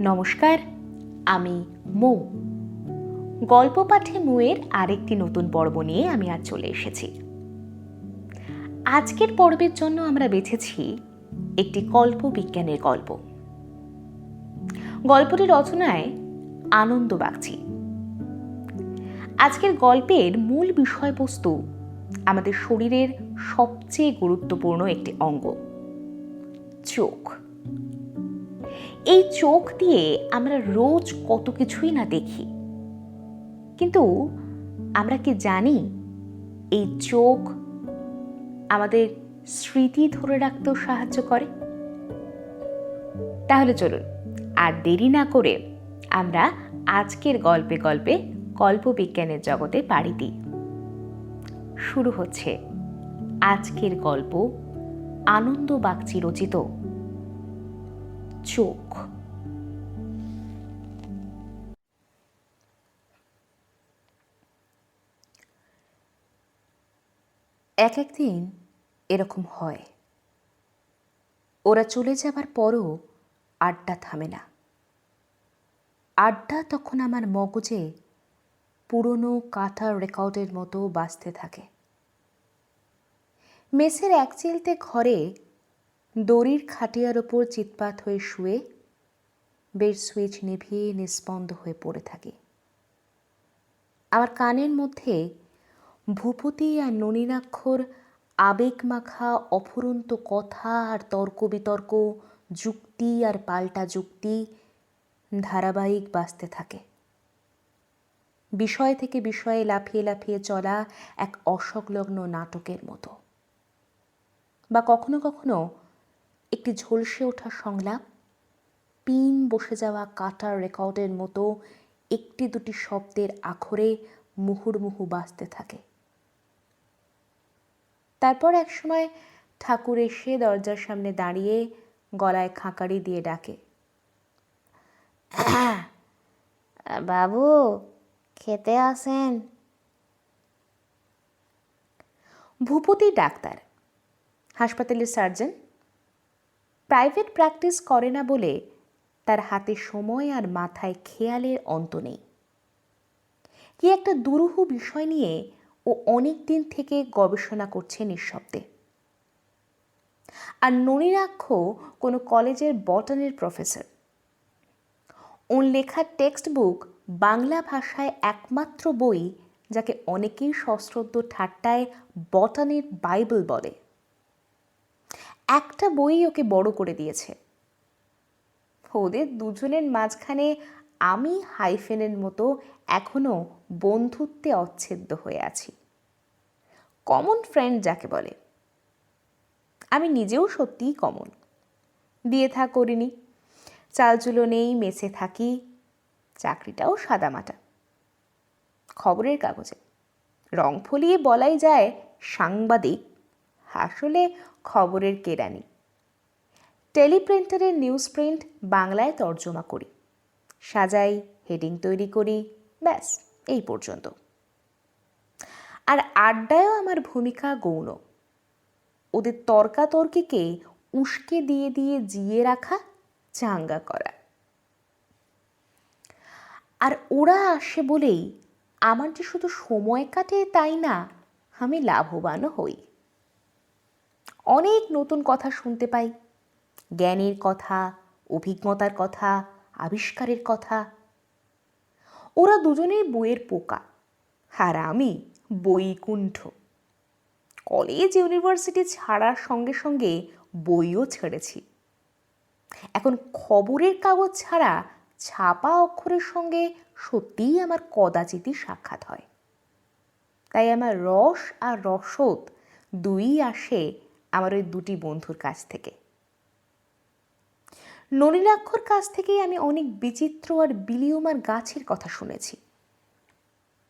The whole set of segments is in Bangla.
নমস্কার, আমি মৌ। গল্প পাঠে মৌয়ের আরেকটি নতুন পর্ব নিয়ে আমি আজ চলে এসেছি। আজকের পর্বের জন্য আমরা বেছেছি একটি কল্পবিজ্ঞানের গল্প। গল্পটি রচনায় আনন্দ বাগচি। আজকের গল্পের মূল বিষয়বস্তু আমাদের শরীরের সবচেয়ে গুরুত্বপূর্ণ একটি অঙ্গ, চোখ। এই চোখ দিয়ে আমরা রোজ কত কিছুই না দেখি, কিন্তু আমরা কি জানি এই চোখ আমাদের স্মৃতি ধরে রাখতেও সাহায্য করে? তাহলে চলুন আর দেরি না করে আমরা আজকের গল্পে গল্পে কল্পবিজ্ঞানের জগতে পাড়ি দিই। শুরু হচ্ছে আজকের গল্প, আনন্দ বাগচি রচিত চোখ। এক একদিন এরকম হয়, ওরা চলে যাবার পরও আড্ডা থামে না। আড্ডা তখন আমার মগজে পুরনো কাটা রেকর্ডের মতো বাজতে থাকে। মেসের এক চিলতে ঘরে দড়ির খাটিয়ার ওপর চিৎপাত হয়ে শুয়ে বেড সুইচ নিভিয়ে নিস্পন্দ হয়ে পড়ে থাকি। আমার কানের মধ্যে ভূপতি আর ননীনাক্ষর আবেগ মাখা অফুরন্ত কথা আর তর্ক বিতর্ক, যুক্তি আর পাল্টা যুক্তি ধারাবাহিক বাজতে থাকে। বিষয় থেকে বিষয়ে লাফিয়ে লাফিয়ে চলা এক অসংলগ্ন নাটকের মতো, বা কখনো কখনো একটি ঝলসে ওঠা সংলাপ পিন বসে যাওয়া কাটার রেকর্ডের মতো একটি দুটি শব্দের আখরে মুহুর্মুহু বাজতে থাকে। তারপর একসময় ঠাকুর এসে দরজার সামনে দাঁড়িয়ে গলায় খাঁকারি দিয়ে ডাকে, বাবু খেতে আসেন। ভূপতি ডাক্তার, হাসপাতালের সার্জন। প্রাইভেট প্র্যাকটিস করে না বলে তার হাতে সময় আর মাথায় খেয়ালের অন্ত নেই। কি একটা দুরূহ বিষয় নিয়ে ও অনেক দিন থেকে গবেষণা করছে নিঃশব্দে। আর ননীনাক্ষ কোনো কলেজের বটানির প্রফেসর। ওর লেখা টেক্সট বুক বাংলা ভাষায় একমাত্র বই যাকে অনেকেই সশ্রদ্ধ ঠাট্টায় বটানির বাইবেল বলে। একটা বই ওকে বড় করে দিয়েছে। ওদের দুজনের মাঝখানে আমি হাইফেনের মতো এখনো বন্ধুত্বে অচ্ছেদ্য হয়ে আছি, কমন ফ্রেন্ড যাকে বলে। আমি নিজেও সত্যিই কমন। বিয়ে থা করিনি, চালচুলো নেই, মেসে থাকি, চাকরিটাও সাদামাটা। খবরের কাগজে রং ফলিয়ে বলাই যায় সাংবাদিক, আসলে খবরের কেরানি। টেলিপ্রিন্টারের নিউজ প্রিন্ট বাংলায় তর্জমা করি, সাজাই, হেডিং তৈরি করি, ব্যাস এই পর্যন্ত। আর আড্ডায়ও আমার ভূমিকা গৌণ। ওদের তর্কাতর্কিকে উস্কে দিয়ে দিয়ে জিয়ে রাখা, চাঙ্গা করা। আর ওরা আসে বলেই আমার যে শুধু সময় কাটে তাই না, আমি লাভবানও হই। অনেক নতুন কথা শুনতে পাই, জ্ঞানের কথা, অভিজ্ঞতার কথা, আবিষ্কারের কথা। ওরা দুজনেই বইয়ের পোকা, আর আমি বৈকুণ্ঠ। কলেজ ইউনিভার্সিটি ছাড়ার সঙ্গে সঙ্গে বইও ছেড়েছি। এখন খবরের কাগজ ছাড়া ছাপা অক্ষরের সঙ্গে সত্যিই আমার কদাচিৎই সাক্ষাৎ হয়। তাই আমার রস আর রসদ দুই আসে আমার ওই দুটি বন্ধুর কাছ থেকে। ননীনাক্ষর কাছ থেকেই আমি অনেক বিচিত্র আর বিলিয়মার গাছের কথা শুনেছি।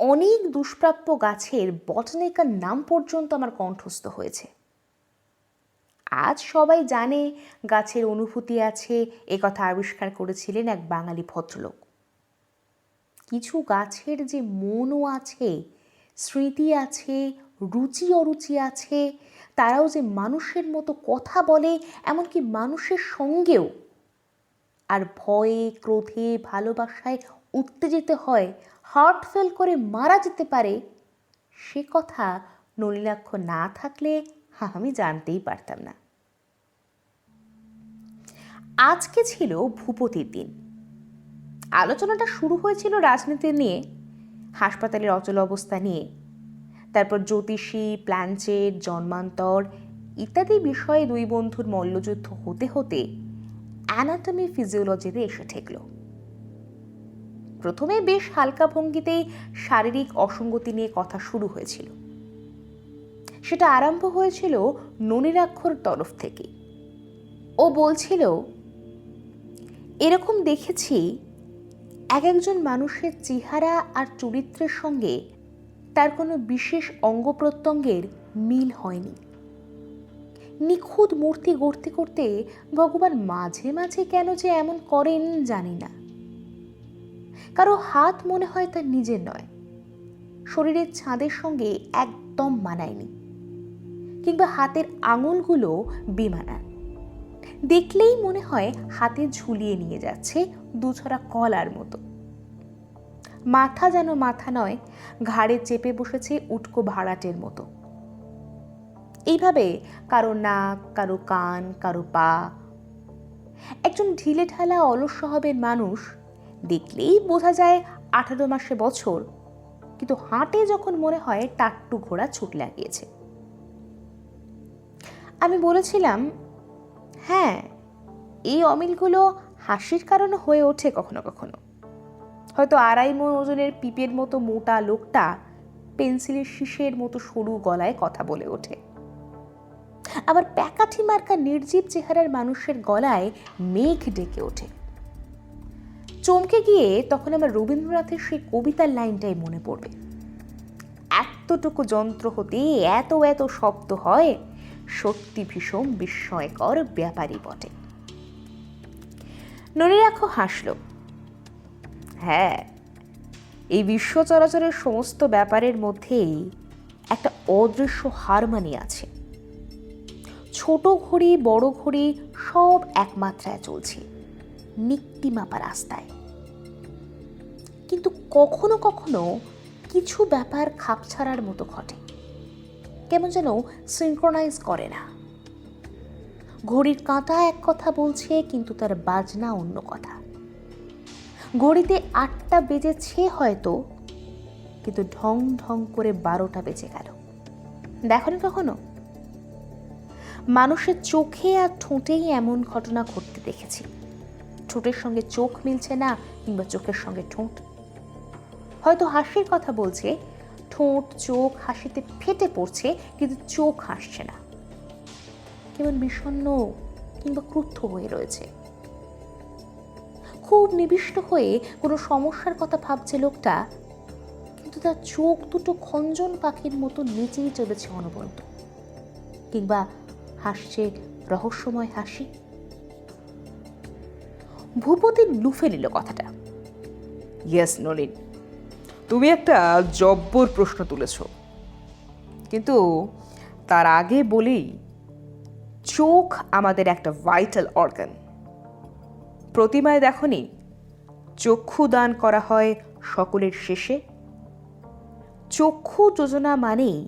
অনেক দুষ্প্রাপ্য গাছের বটানিক্যাল নাম পর্যন্ত আমার কণ্ঠস্থ হয়েছে। আজ সবাই জানে গাছের অনুভূতি আছে, একথা আবিষ্কার করেছিলেন এক বাঙালি ভদ্রলোক। কিছু গাছের যে মনও আছে, স্মৃতি আছে, রুচি অরুচি আছে, তারাও যে মানুষের মতো কথা বলে, এমনকি মানুষের সঙ্গেও, আর ভয়ে, ক্রোধে, ভালোবাসায় উত্তেজিত হয়, হার্ট ফেল করে মারা যেতে পারে, সে কথা নলিনাক্ষ না থাকলে আমি জানতেই পারতাম না। আজকে ছিল ভূপতির দিন। আলোচনাটা শুরু হয়েছিল রাজনীতি নিয়ে, হাসপাতালের অচল অবস্থা নিয়ে, তারপর জ্যোতিষী, প্ল্যানচেট, জন্মান্তর ইত্যাদি বিষয়ে দুই বন্ধুর মল্লযুদ্ধ হতে হতে অ্যানাটমি ফিজিওলজিতে এসে ঠেকল। প্রথমে বেশ হালকা ভঙ্গিতেই শারীরিক অসঙ্গতি নিয়ে কথা শুরু হয়েছিল। সেটা আরম্ভ হয়েছিল ননিরাক্ষর তরফ থেকে। ও বলছিল, এরকম দেখেছি একজন মানুষের চেহারা আর চরিত্রের সঙ্গে তার কোনো বিশেষ অঙ্গ প্রত্যঙ্গের মিল হয়নি। নিখুঁত মূর্তি গড়তে করতে ভগবান মাঝে মাঝে কেন যে এমন করেন জানি না। কারো হাত মনে হয় তার নিজের নয়, শরীরের ছাঁদের সঙ্গে একদম মানায়নি, কিংবা হাতের আঙুলগুলো বেমানান। দেখলেই মনে হয় হাতে ঝুলিয়ে নিয়ে যাচ্ছে দুছড়া কলার মতো। মাথা যেন মাথা নয়, ঘাড়ে চেপে বসেছে উটকো ভাড়াটের মতো। এইভাবে কারো নাক, কারো কান, কারো পা। একজন ঢিলে ঢালা অলস স্বভাবের মানুষ, দেখলেই বোঝা যায় 18 মাসে বছর, কিন্তু হাঁটে যখন মনে হয় টাট্টু ঘোড়া ছুট লাগিয়েছে। আমি বলেছিলাম, হ্যাঁ, এই অমিলগুলো হাসির কারণে হয়ে ওঠে কখনো কখনো। হয়তো 2.5 মণ ওজনের পিপের মতো মোটা লোকটা পেন্সিলের শীষের মতো সরু গলায় কথা বলে ওঠে। আবার প্যাকাঠি মার্কা নির্জীব চেহারার মানুষের গলায় মেঘ ডেকে ওঠে। চমকে গিয়ে তখন আমার রবীন্দ্রনাথের সেই কবিতার লাইনটাই মনে পড়বে, এতটুকু যন্ত্র হতে এত এত শব্দ হয়, সত্যি ভীষণ বিস্ময়কর ব্যাপারই বটে। নলিনাক্ষ হাসল। হ্যাঁ, এই বিশ্ব চরাচরের সমস্ত ব্যাপারের মধ্যেই একটা অদৃশ্য হারমানি আছে। ছোট ঘড়ি, বড় ঘড়ি সব একমাত্রায় চলছে, নিক্তিমাপা রাস্তায়। কিন্তু কখনো কখনো কিছু ব্যাপার খাপছাড়ার মতো ঘটে, কেমন যেন সিনক্রোনাইজ করে না। ঘড়ির কাঁটা এক কথা বলছে, কিন্তু তার বাজনা অন্য কথা। ঘড়িতে 8টা বেজেছে হয়তো, কিন্তু ঢং ঢং করে 12টা বেজে গেল। দেখনি কখনো? মানুষের চোখে আর ঠোঁটেই এমন ঘটনা ঘটতে দেখেছি। ঠোঁটের সঙ্গে চোখ মিলছে না, কিংবা চোখের সঙ্গে ঠোঁট। হয়তো হাসির কথা বলছে, ঠোঁট চোখ হাসিতে ফেটে পড়ছে, কিন্তু চোখ হাসছে না, কেমন বিষণ্ণ কিংবা ক্রুদ্ধ হয়ে রয়েছে। খুব নিবিষ্ট হয়ে কোনো সমস্যার কথা ভাবছে লোকটা, কিন্তু তার চোখ দুটো খঞ্জন পাখির মতো নিচেই চলেছে অনবরত, কিংবা হাসছে রহস্যময় হাসি। ভূপতি লুফে নিল কথাটা। ইয়েস নলিন, তুমি একটা জব্বর প্রশ্ন তুলেছ, কিন্তু তার আগে বলি, চোখ আমাদের একটা ভাইটাল অর্গান। প্রতিমায় দেখনি চক্ষু দান করা হয় সকলের শেষে? চক্ষু যোজনা মানেই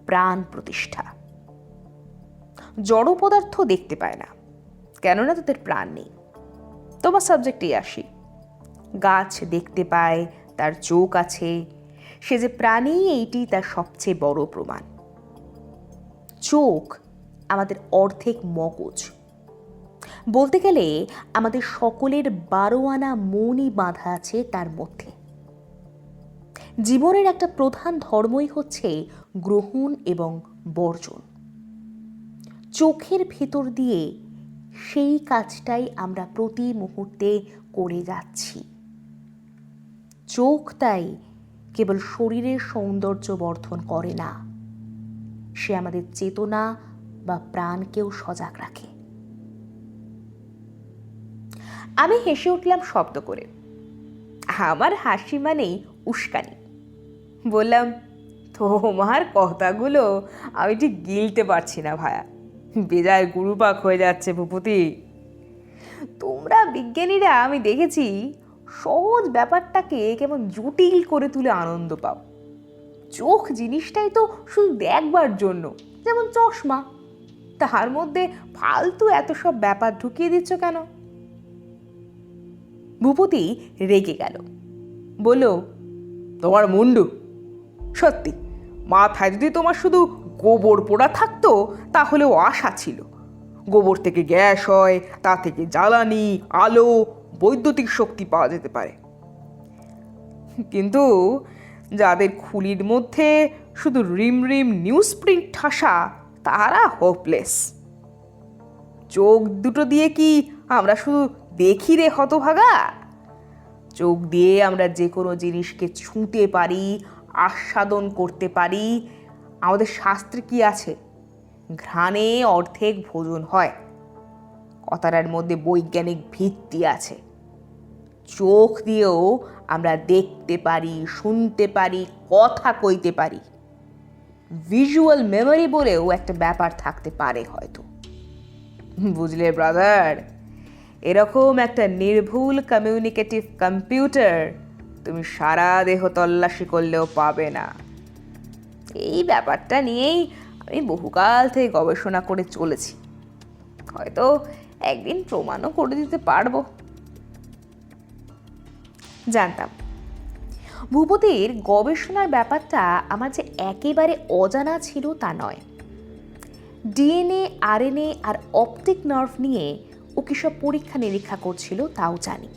প্রাণ প্রতিষ্ঠা। জড় পদার্থ দেখতে পায় না, কেননা তাদের প্রাণ নেই। তোমার সাবজেক্টেই আসি। গাছ দেখতে পায়, তার চোখ আছে, সে যে প্রাণী এইটি তার সবচেয়ে বড় প্রমাণ। চোখ আমাদের অর্ধেক মগজ। বলতে গেলে আমাদের সকলের 12 আনা মনই বাঁধা আছে তার মধ্যে। জীবনের একটা প্রধান ধর্মই হচ্ছে গ্রহণ এবং বর্জন। চোখের ভেতর দিয়ে সেই কাজটাই আমরা প্রতি মুহূর্তে করে যাচ্ছি। চোখ তাই কেবল শরীরের সৌন্দর্য বর্ধন করে না, সে আমাদের চেতনা বা প্রাণকেও সজাগ রাখে। আমি হেসে উঠলাম শব্দ করে। আমার হাসি মানেই উস্কানি। বললাম, তোমার কথাগুলো আমি ঠিক গিলতে পারছি না ভায়া, বেজায় গুরুপাক হয়ে যাচ্ছে ভূপতি। তোমরা বিজ্ঞানীরা আমি দেখেছি সহজ ব্যাপারটাকে কেমন জটিল করে তুলে আনন্দ পাও। চোখ জিনিসটাই তো শুধু দেখবার জন্য, যেমন চশমা, তার মধ্যে ফালতু এত সব ব্যাপার ঢুকিয়ে দিচ্ছ কেন? ভূপতি রেগে গেল, বলল, তোমার মুন্ডু, সত্যি মাথায় যদি তোমার শুধু গোবর পোড়া থাকতো তাহলেও আশা ছিল। গোবর থেকে গ্যাস হয়, তা থেকে জ্বালানি, আলো, বৈদ্যুতিক শক্তি পাওয়া যেতে পারে। কিন্তু যাদের খুলির মধ্যে শুধু রিম রিম নিউজ প্রিন্ট ঠাসা, তারা হোপলেস। চোখ দুটো দিয়ে কি আমরা শুধু দেখি রে হতভাগা? চোখ দিয়ে আমরা যে কোনো জিনিসকে ছুঁতে পারি, আস্বাদন করতে পারি। আমাদের শাস্ত্রে কি আছে? ঘ্রাণে অর্ধেক ভোজন হয়। কথাটার মধ্যে বৈজ্ঞানিক ভিত্তি আছে। চোখ দিয়েও আমরা দেখতে পারি, শুনতে পারি, কথা কইতে পারি। ভিজুয়াল মেমোরি বলেও একটা ব্যাপার থাকতে পারে হয়তো। বুঝলে ব্রাদার, এরকম একটা নির্ভুল কমিউনিকেটিভ কম্পিউটার তুমি সারা দেহ তল্লাশি করলেও পাবে না। এই ব্যাপারটা নিয়েই আমি বহুকাল থেকে গবেষণা করে চলেছি। হয়তো একদিন প্রমাণও করে দিতে পারবো। জানতাম ভূপতির গবেষণার ব্যাপারটা আমার যে একেবারে অজানা ছিল তা নয়। ডিএনএ, আরএনএ আর অপটিক নার্ভ নিয়ে ও কিসব পরীক্ষা নিরীক্ষা করছিল তাও জানি।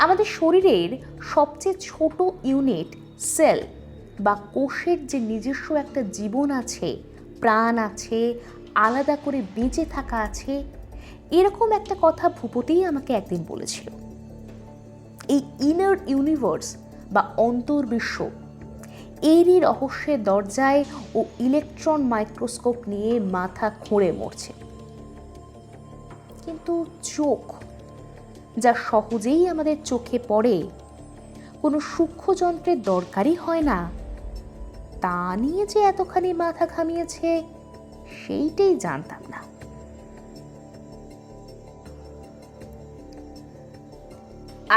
আমাদের শরীরের সবচেয়ে ছোট ইউনিট সেল বা কোষের যে নিজস্ব একটা জীবন আছে, প্রাণ আছে, আলাদা করে বেঁচে থাকা আছে, এরকম একটা কথা ভূপতিই আমাকে একদিন বলেছিল। এই ইনার ইউনিভার্স বা অন্তর্বিশ্ব, এরই রহস্যের দরজায় ও ইলেকট্রন মাইক্রোস্কোপ নিয়ে মাথা খুঁড়ে মরছে। কিন্তু চোখ, যা সহজেই আমাদের চোখে পড়ে, কোনো সূক্ষ্ম যন্ত্রের দরকারই হয় না, তা নিয়ে যে এতখানি মাথা ঘামিয়েছে সেইটাই জানতাম না।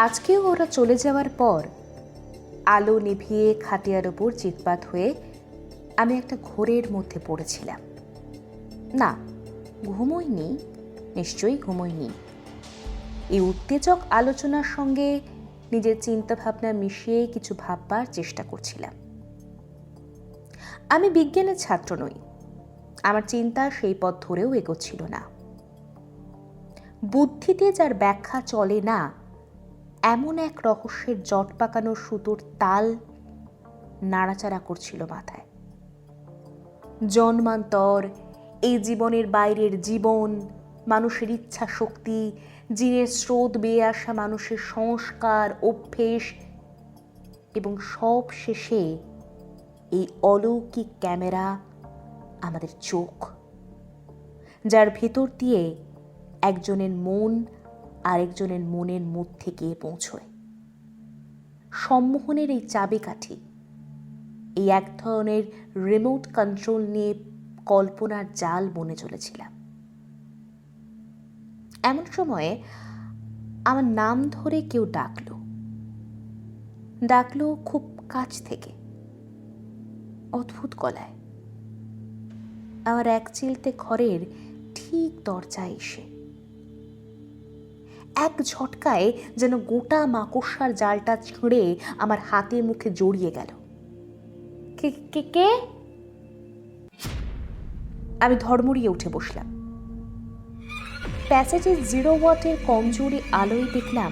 আজকেও ওরা চলে যাওয়ার পর আলো নিভিয়ে খাটিয়ার ওপর চিৎপাত হয়ে আমি একটা ঘোরের মধ্যে পড়েছিলাম। না, ঘুমোইনি, নিশ্চয়ই ঘুমোইনি। এই উত্তেজক আলোচনার সঙ্গে নিজের চিন্তাভাবনা মিশিয়ে কিছু ভাববার চেষ্টা করছিলাম। আমি বিজ্ঞানের ছাত্র নই, আমার চিন্তা সেই পথ ধরেও এগোচ্ছিল না। বুদ্ধিতে যার ব্যাখ্যা চলে না, এমন এক রহস্যের জট পাকানোর সুতোর তাল নাড়াচাড়া করছিল মাথায়। জন্মান্তর, এই জীবনের বাইরের জীবন, মানুষের ইচ্ছা শক্তি, জিনের স্রোত বেয়ে আসা মানুষের সংস্কার, অভ্যেস এবং সব শেষে এই অলৌকিক ক্যামেরা, আমাদের চোখ, যার ভেতর দিয়ে একজনের মন আরেকজনের মনের মধ্যে গিয়ে পৌঁছয়। সম্মোহনের এই চাবিকাঠি, এই এক ধরনের রিমোট কন্ট্রোল নিয়ে কল্পনার জাল বনে চলেছিলাম। এমন সময়ে আমার নাম ধরে কেউ ডাকলো খুব কাছ থেকে, অদ্ভুত গলায়, আমার এক চিলতে ঘরের ঠিক দরজায় এসে। এক ঝটকায় যেন গোটা মাকড়সার জালটা ছিঁড়ে আমার হাতে মুখে জড়িয়ে গেল। কে কে? আমি ধর্মড়িয়ে উঠে বসলাম। প্যাসেজে 0 ওয়াটের কমজোরি আলোয় দেখলাম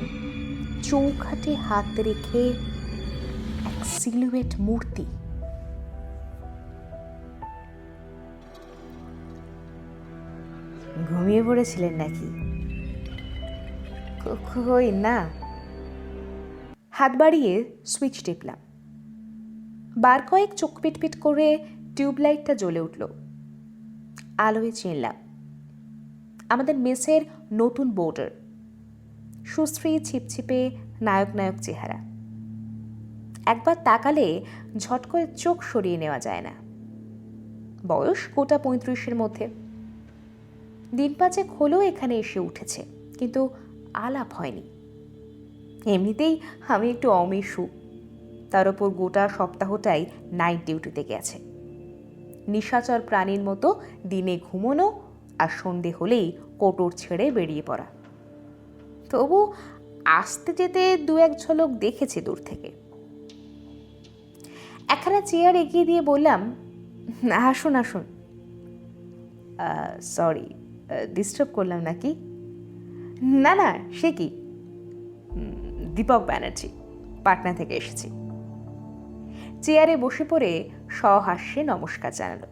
চৌখাটে হাত রেখে এক সিলুয়েট মূর্তি। ঘুমিয়ে পড়েছিলেন নাকি? কই না। হাত বাড়িয়ে সুইচ টিপলাম। বার কয়েক চোখ পিটপিট করে টিউবলাইটটা জ্বলে উঠল। আলোয় চিনলাম আমাদের মেসের নতুন বোর্ডার, সুশ্রী, ছিপছিপে, নায়ক নায়ক চেহারা। একবার তাকালে ঝট করে চোখ সরিয়ে নেওয়া যায় না। বয়স গোটা 35-এর মধ্যে। দিন পাঁচেক হলেও এখানে এসে উঠেছে, কিন্তু আলাপ হয়নি। এমনিতেই আমি একটু অমিশু, তার ওপর গোটা সপ্তাহটাই নাইট ডিউটিতে গেছে। নিশাচর প্রাণীর মতো দিনে ঘুমোনো আর সন্ধে হলেই কোটর ছেড়ে বেরিয়ে পড়া। তবু আসতে যেতে দু এক ঝলক দেখেছি দূর থেকে। একখানা চেয়ার এগিয়ে দিয়ে বললাম, আসুন আসুন। সরি, ডিস্টার্ব করলাম নাকি? না না, সে কি, দীপক ব্যানার্জি, পাটনা থেকে এসেছি। চেয়ারে বসে পড়ে সহাস্যে নমস্কার জানালো।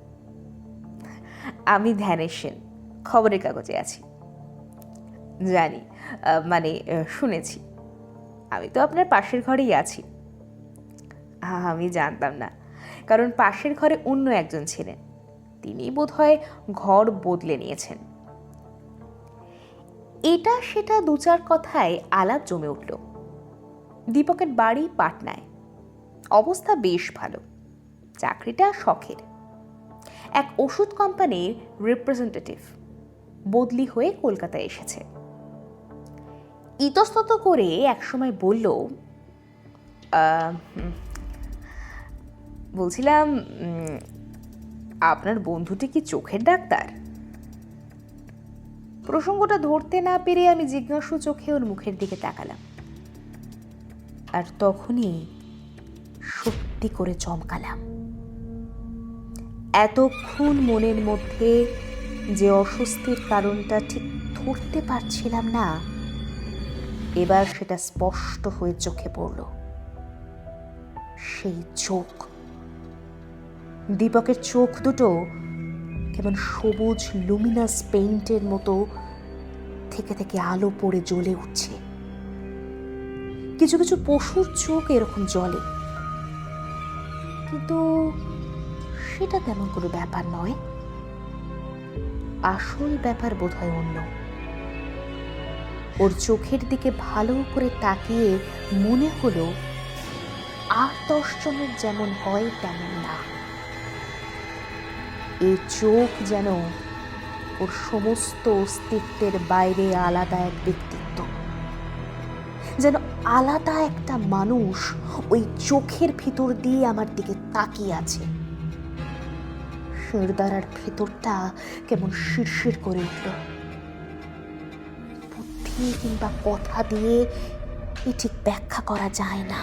আমি ধ্যানের সেন, খবরের কাগজে আছি। জানি, মানে শুনেছি। আমি তো আপনার পাশের ঘরেই আছি। আমি জানতাম না, কারণ পাশের ঘরে অন্য একজন ছিলেন, তিনি বোধহয় ঘর বদলে নিয়েছেন। এটা সেটা দু চার কথায় আলাপ জমে উঠল। দীপকের বাড়ি পাটনায়, অবস্থা বেশ ভালো, চাকরিটা শখের। এক ওষুধ কোম্পানির রিপ্রেজেন্টেটিভ, বদলি হয়ে কলকাতায় এসেছে। ইতস্তত করে একসময় বলল, বলছিলাম আপনার বন্ধুটি কি চোখের ডাক্তার? প্রসঙ্গটা ধরতে না পেরে আমি জিজ্ঞাসু চোখে ওর মুখের দিকে তাকালাম, আর তখনই সত্যি করে চমকালাম। এতক্ষণ মনের মধ্যে যে অস্বস্তির কারণটা ঠিক ধরতে পারছিলাম না, এবার সেটা স্পষ্ট হয়ে চোখে পড়ল। সেই চোখ, দীপকের চোখ দুটো কেমন সবুজ লুমিনাস পেইন্টের মতো থেকে থেকে আলো পড়ে জ্বলে উঠছে। কিছু কিছু পশুর চোখ এরকম জ্বলে, কিন্তু সেটা তেমন কোনো ব্যাপার নয়। আসল ব্যাপার বোধহয় অন্য। ওর চোখের দিকে ভালো করে তাকিয়ে মনে হলো ৮-১০ জনের যেমন হয় তেমন না। এই চোখ যেন ওর সমস্ত অস্তিত্বের বাইরে আলাদা এক ব্যক্তিত্ব, যেন আলাদা একটা মানুষ ওই চোখের ভিতর দিয়ে আমার দিকে তাকিয়ে আছে। শিরদাঁড়ার ভেতরটা কেমন শিরশির করে উঠল। বুদ্ধি কিংবা কথা দিয়ে এ ঠিক ব্যাখ্যা করা যায় না।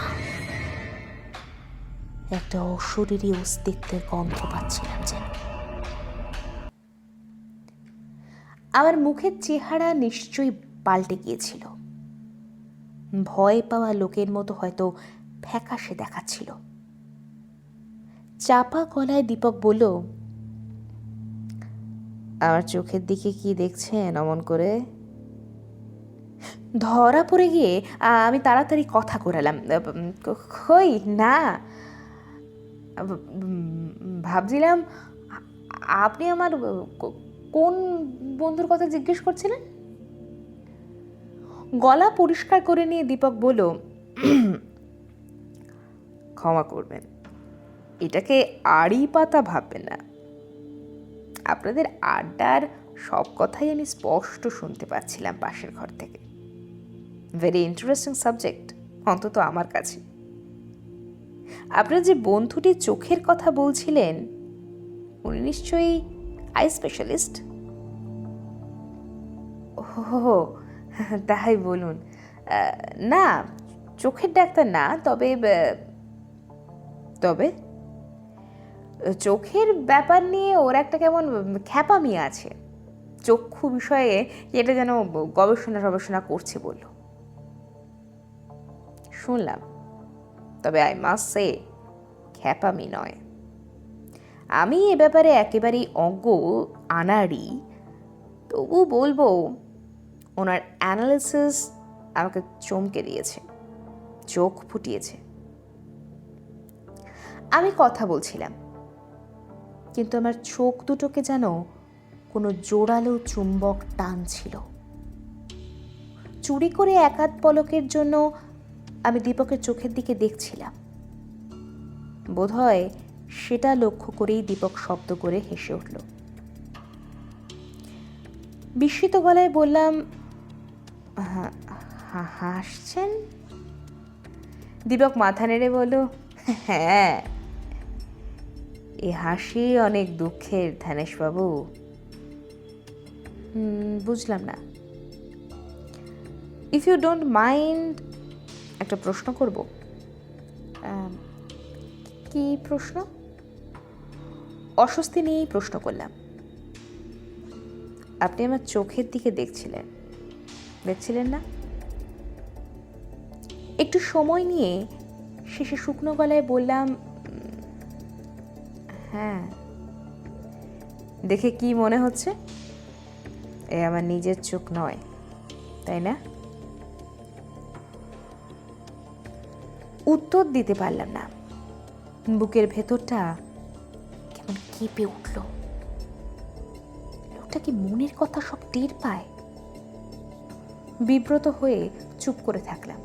একটা অশরীরী অস্তিত্বের গন্ধ পাচ্ছিলাম যেন। আমার মুখের চেহারা নিশ্চয়ই পাল্টে গিয়েছিল। ভয় পাওয়া লোকের মতো হয়তো ফ্যাকাশে দেখাচ্ছিল। চাপা গলায় দীপক বলল, আমার চোখের দিকে কি দেখছেন অমন করে? ধরা পড়ে গিয়ে আমি তাড়াতাড়ি কথা করালাম, কই না, ভাবছিলাম আপনি আমার কোন বন্ধুর কথা জিজ্ঞেস করছিলেন। গলা পরিষ্কার করে নিয়ে দীপক বলল, ক্ষমা করবেন, এটাকে আড়ি পাতা ভাববেন না। আপনাদের আড্ডার সব কথাই আমি স্পষ্ট শুনতে পাচ্ছিলাম পাশের ঘর থেকে। ভেরি ইন্টারেস্টিং সাবজেক্ট, অন্তত আমার কাছে। আপনার যে বন্ধুটি চোখের কথা বলছিলেন, উনি নিশ্চয়ই আই স্পেশালিস্ট? ও, তাই বলুন। না, চোখের ডাক্তার না, তবে তবে চোখের ব্যাপার নিয়ে ওর একটা কেমন খ্যাপামি আছে। চক্ষু বিষয়ে এটা যেন গবেষণা করছে বলল। শুনলাম, তবে আই মাস্ট সে খ্যাপামি নয়। আমি এ ব্যাপারে একেবারেই অজ্ঞ আনাড়ি, তবু বলবো ওনার অ্যানালিসিস আমাকে চমকে দিয়েছে, চোখ ফুটিয়েছে। আমি কথা বলছিলাম, কিন্তু আমার চোখ দুটোকে যেন কোনো জোরালো চুম্বক টানছিল। চুরি করে একাধ পলকের জন্য আমি দীপকের চোখের দিকে দেখছিলাম। বোধহয় সেটা লক্ষ্য করেই দীপক শব্দ করে হেসে উঠল। বিস্মিত গলায় বললাম, হাসছেন? দীপক মাথা নেড়ে বলল, হ্যাঁ, এ হাসি অনেক দুঃখের ধানেশবাবু। বুঝলাম না। ইফ ইউ ডোন্ট মাইন্ড, একটা প্রশ্ন করব। কি প্রশ্ন? অস্বস্তি নিয়েই প্রশ্ন করলাম। আপনি আমার চোখের দিকে দেখছিলেন না? একটু সময় নিয়ে শেষে শুকনো গলায় বললাম, হ্যাঁ। দেখে কি মনে হচ্ছে? এ আমার নিজের চোখ নয়, তাই না? উত্তর দিতে পারলাম না। বুকের ভেতরটা কেমন কেঁপে উঠল। লোকটা কি মনের কথা সব টের পায়? বিব্রত হয়ে চুপ করে থাকলাম।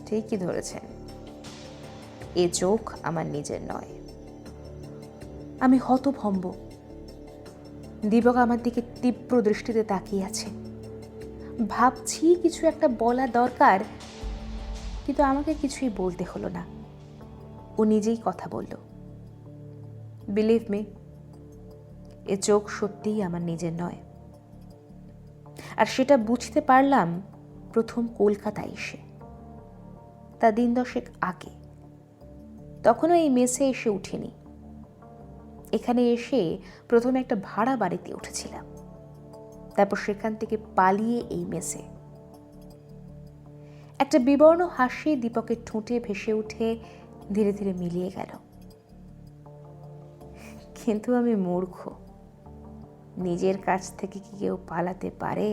ঠিকই ধরেছেন, এ চোখ আমার নিজের নয়। আমি হতভম্ব। দীপক আমার দিকে তীব্র দৃষ্টিতে তাকিয়ে আছে। ভাবছি কিছু একটা বলা দরকার, কিন্তু আমাকে কিছুই বলতে হলো না। ও নিজেই কথা বলল। বিলিভ মি, এ চোখ সত্যিই আমার নিজের নয়। আর সেটা বুঝতে পারলাম প্রথম কলকাতায় এসে, তা 10 আগে। তখনও এই মেসে এসে উঠিনি। এখানে এসে প্রথমে একটা ভাড়া বাড়িতে উঠেছিলাম, তারপর সেখান থেকে পালিয়ে এই মেসে। একটা বিবর্ণ হাসি দীপকের ঠোঁটে ভেসে উঠে ধীরে ধীরে মিলিয়ে গেল। কিন্তু আমি মূর্খ। নিজের কাছ থেকে কি কেউ পালাতে পারে?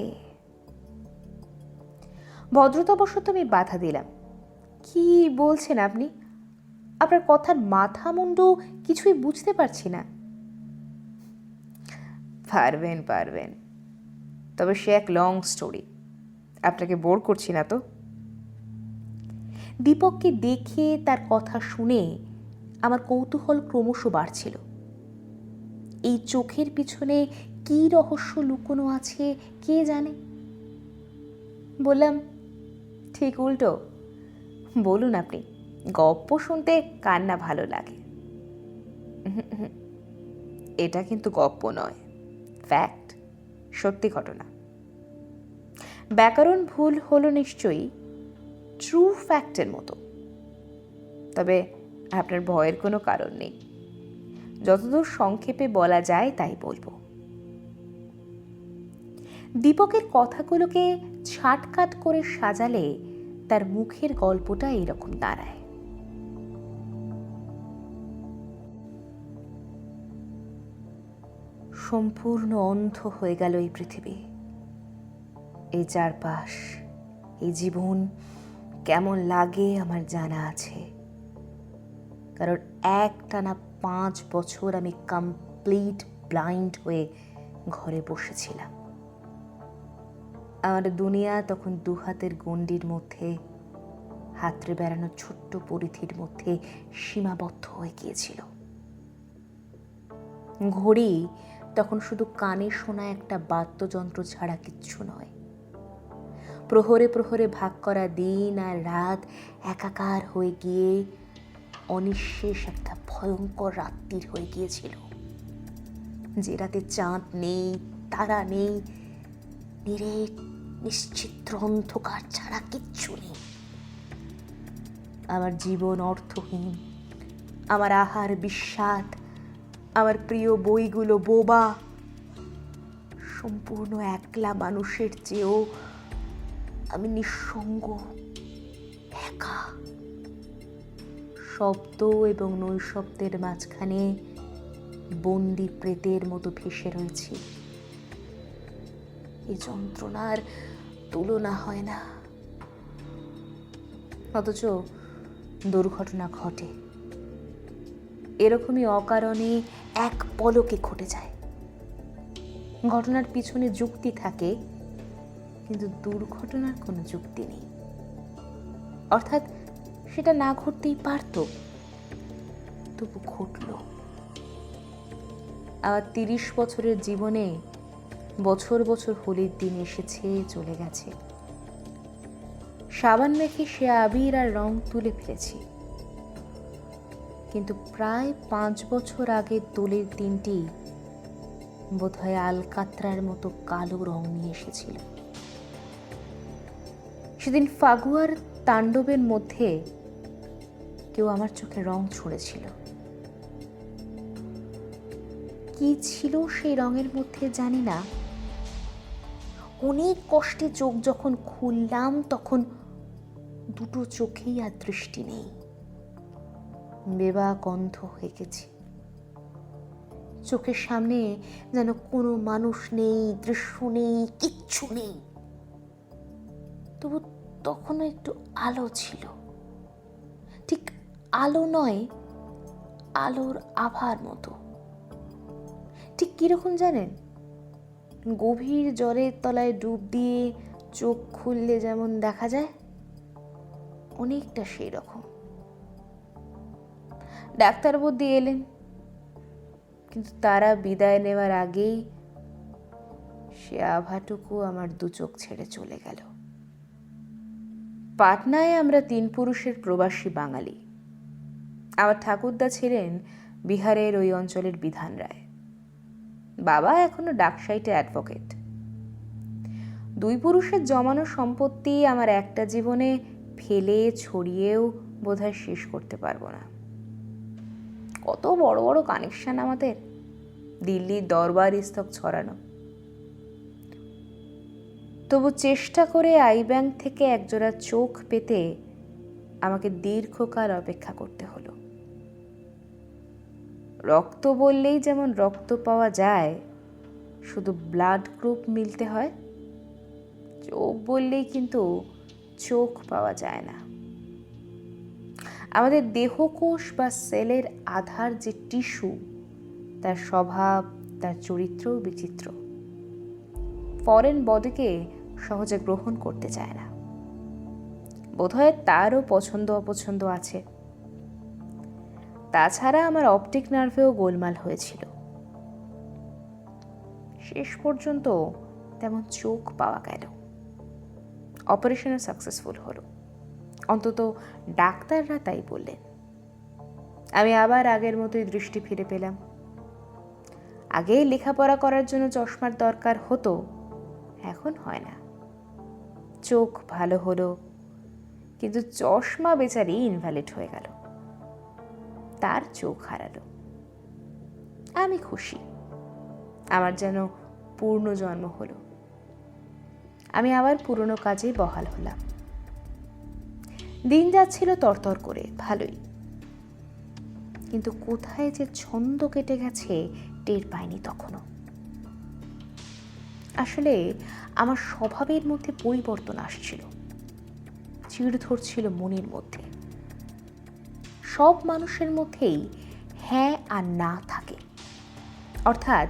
ভদ্রতাবশত আমি বাধা দিলাম। কি বলছেন আপনি? আপনার কথার মাথা মুন্ডু কিছুই বুঝতে পারছি না। পারবেন, তবে সে এক লং স্টোরি। আপনাকে বোর করছি না তো? দীপককে দেখে, তার কথা শুনে আমার কৌতূহল ক্রমশ বাড়ছিল। এই চোখের পিছনে কি রহস্য লুকোনো আছে কে জানে। বললাম, ঠিক উল্টো। বলুন আপনি, গল্প শুনতে কার না ভালো লাগে। এটা কিন্তু গল্প নয়, ফ্যাক্ট, সত্যি ঘটনা। ব্যাকরণ ভুল হলো নিশ্চয়ই, ট্রু ফ্যাক্টের মতো। তবে আপনার ভয়ের কোনো কারণ নেই। যতদূর সংক্ষেপে বলা যায় তাই বলবো। দীপকের কথাগুলোকে ছাটকাট করে সাজালে তার মুখের গল্পটা এরকম দাঁড়ায়। সম্পূর্ণ অন্ধ হয়ে গেল এই পৃথিবী, এই চারপাশ, এই জীবন কেমন লাগে আমার জানা আছে। কারণ একটানা 5 বছর আমি কমপ্লিট ব্লাইন্ড হয়ে ঘরে বসেছিলাম। আমার দুনিয়া তখন 2 হাতের গণ্ডির মধ্যে, হাতড়ে বেড়ানো ছোট্ট পরিধির মধ্যে সীমাবদ্ধ হয়ে গিয়েছিল। ঘড়ি তখন শুধু কানে শোনা একটা বাদ্যযন্ত্র ছাড়া কিচ্ছু নয়। প্রহরে প্রহরে ভাগ করা দিন আর রাত একাকার হয়ে গিয়ে অনিঃশেষ একটা ভয়ঙ্কর রাত্রির হয়ে গিয়েছিল, যে রাতে চাঁদ নেই, তারা নেই, নিরেট নিশ্চিত্র অন্ধকার ছাড়া কিচ্ছু নেই। আমার জীবন অর্থহীন, আমার আহার বিস্বাদ, আমার প্রিয় বইগুলো বোবা। সম্পূর্ণ একলা মানুষের চেয়েও আমি নিঃসঙ্গ, একা। শব্দ এবং নৈশব্দের মাঝখানে বন্দি প্রেতের মতো ভেসে রয়েছি। এই যন্ত্রণার তুলনা হয় না। অথচ দুর্ঘটনা ঘটে, এরকমই অকারণে এক পলকে ঘটে যায়। ঘটনার পিছনে যুক্তি থাকে, কিন্তু দুর্ঘটনার কোনো যুক্তি নেই। অর্থাৎ সেটা না ঘটতেই পারত, তবু ঘটল। আমার 30 বছরের জীবনে বছর বছর হোলির দিন এসেছে, চলে গেছে। সাবান মেখে সে আবির আর রং তুলে ফেলেছি, কিন্তু প্রায় 5 বছর আগের দোলের দিনটি বোধহয় আলকাতরার মতো কালো রং নিয়ে এসেছিল। সেদিন ফাগুয়ার তাণ্ডবের মধ্যে কেউ আমার চোখে রং ছুঁড়েছিল। কি ছিল সেই রঙের মধ্যে জানি না। অনেক কষ্টে চোখ যখন খুললাম তখন দুটো চোখেই আর দৃষ্টি নেই, বেবাক অন্ধ হয়ে গেছি। চোখের সামনে যেন কোনো মানুষ নেই, দৃশ্য নেই, কিচ্ছু নেই। তবু তখনও একটু আলো ছিল, ঠিক আলো নয়, আলোর আভার মতো। ঠিক কিরকম জানেন, গভীর জলের তলায় ডুব দিয়ে চোখ খুললে যেমন দেখা যায়, অনেকটা সেই রকম। ডাক্তারবাবু এলেন, কিন্তু তারা বিদায় নেওয়ার আগেই সে আভাটুকু আমার দু চোখ ছেড়ে চলে গেল। পাটনায় আমরা 3 পুরুষের প্রবাসী বাঙালি। আমার ঠাকুরদা ছিলেন বিহারের ওই অঞ্চলের বিধান রায়। বাবা এখনো ডাকসাইটে অ্যাডভোকেট। 2 পুরুষের জমানো সম্পত্তি আমার একটা জীবনে ফেলে ছড়িয়েও বোধহয় শেষ করতে পারবো না। কত বড় বড় কানেকশন আমাদের, দিল্লির দরবার স্তক ছড়ানো। তবু চেষ্টা করে আই ব্যাংক থেকে একজোড়া চোখ পেতে আমাকে দীর্ঘকাল অপেক্ষা করতে হলো। রক্ত বললেই যেমন রক্ত পাওয়া যায়, শুধু ব্লাড গ্রুপ মিলতে হয়, চোখ বললেই কিন্তু চোখ পাওয়া যায় না। আমাদের দেহকোষ বা সেলের আধার যে টিস্যু, তার স্বভাব, তার চরিত্রও বিচিত্র। ফরেন বডিকে সহজে গ্রহণ করতে চায় না। বোধহয় তারও পছন্দ অপছন্দ আছে। তাছাড়া আমার অপটিক নার্ভেও গোলমাল হয়েছিল। শেষ পর্যন্ত তেমন চোখ পাওয়া গেল। অপারেশনও সাকসেসফুল হলো, অন্তত ডাক্তাররা তাই বললেন। আমি আবার আগের মতোই দৃষ্টি ফিরে পেলাম। আগে লেখাপড়া করার জন্য চশমার দরকার হতো, এখন হয় না। চোখ ভালো হলো, কিন্তু চশমা বেচারি ইনভ্যালিড হয়ে গেল, তার চোখ হারালো। আমি খুশি, আমার যেন পূর্ণ জন্ম হলো। আমি আবার পুরনো কাজে বহাল হলাম। দিন যাচ্ছিল তরতর করে, ভালোই, কিন্তু কোথায় যে ছন্দ কেটে গেছে টের পাইনি তখনও। আসলে আমার স্বভাবের মধ্যে পরিবর্তন আসছিল, চিড় ধরছিল মনের মধ্যে। সব মানুষের মধ্যেই হ্যাঁ আর না থাকে, অর্থাৎ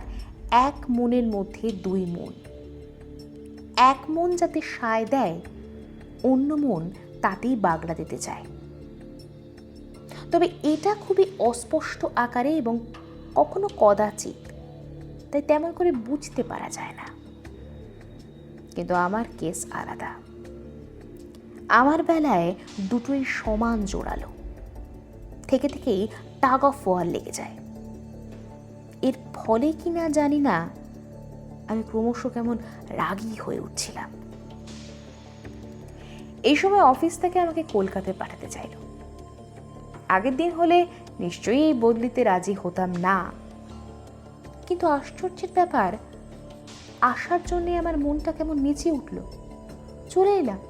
এক মনের মধ্যে 2 মন। এক মন যাতে সায় দেয়, অন্য মন তাতেই বাগড়া দিতে চায়। তবে এটা খুবই অস্পষ্ট আকারে এবং কখনো কদাচিৎ, তাই তেমন করে বুঝতে পারা যায় না। কিন্তু আমার কেস আলাদা। আমার বেলায় দুটোই সমান জোরালো, থেকে থেকেই টাগ অফ ওয়ার লেগে যায়। এর ফলে কি না জানি না, আমি ক্রমশ কেমন রাগী হয়ে উঠছিলাম। এই সময় অফিস থেকে আমাকে কলকাতায় পাঠাতে চাইল। আগের দিন হলে নিশ্চয়ই এই বদলিতে রাজি হতাম না, কিন্তু আশ্চর্যের ব্যাপার, আসার জন্য আমার মনটা কেমন নিচে উঠল। চলে এলাম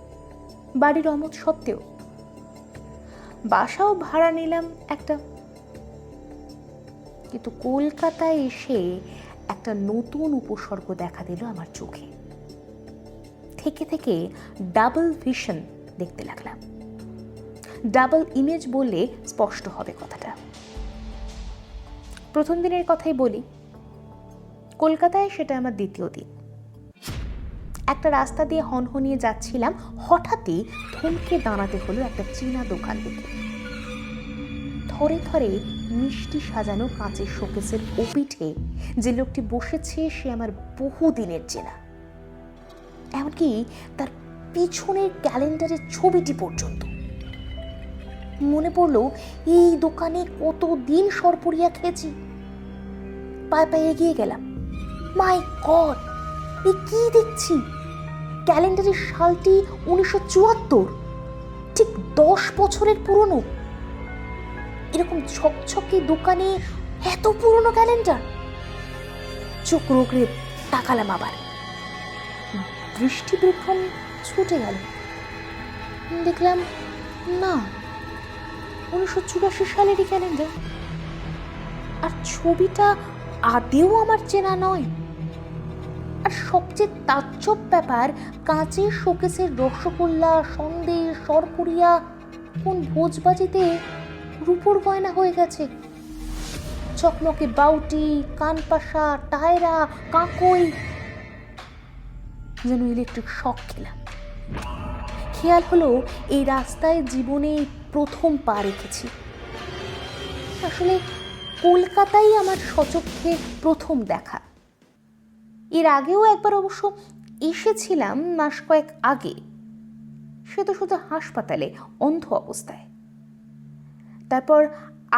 বাড়ির অমত সত্ত্বেও। বাসাও ভাড়া নিলাম একটা। কিন্তু কলকাতায় এসে একটা নতুন উপসর্গ দেখা দিল আমার চোখে। থেকে থেকে ডাবল ভিশন দেখতে লাগলাম। ডাবল ইমেজ বললে স্পষ্ট হবে কথাটা। প্রথম দিনের কথাই বলি। কলকাতায় সেটা আমার দ্বিতীয় দিন। একটা রাস্তা দিয়ে হনহনিয়ে যাচ্ছিলাম, হঠাৎই থমকে দাঁড়াতে হলো একটা চীনা দোকান দেখে। থরে থরে মিষ্টি সাজানো কাঁচের শোকেসের ওপিঠে যে লোকটি বসেছে সে আমার বহুদিনের চেনা। এমনকি তার পিছনের ক্যালেন্ডারের ছবিটি পর্যন্ত। মনে পড়ল এই দোকানে কতদিন সরপুরিয়া খেয়েছি। পায়ে পায়ে এগিয়ে গেলাম। মাই গড, এ কি দেখছি! ক্যালেন্ডারের সালটি 1974, ঠিক 10 বছরের পুরনো। এরকম ঝকঝকে দোকানে এত পুরনো ক্যালেন্ডার! চোখ রোগড়ে তাকালাম আবার। দৃষ্টিবিভ্রম ছুটে গেল। দেখলাম না, 1984 সালেরই ক্যালেন্ডার। আর ছবিটা আদেও আমার চেনা নয়। আর সবচেয়ে তাজ্জব ব্যাপার, কাঁচের শোকেসের রসগোল্লা, সন্দেশ, সরপুরিয়া কোন ভোজবাজিতে রূপোর গয়না হয়ে গেছে। চকমকে বাউটি, কানপাশা, টায়রা, কাঁকই, যেন ইলেকট্রিক শক খেলাম। খেয়াল হলো এই রাস্তায় জীবনে প্রথম পা রেখেছি। আসলে কলকাতাই আমার সচক্ষে প্রথম দেখা। এর আগেও একবার অবশ্য এসেছিলাম মাস কয়েক আগে, সে তো শুধু হাসপাতালে অন্ধ অবস্থায়। তারপর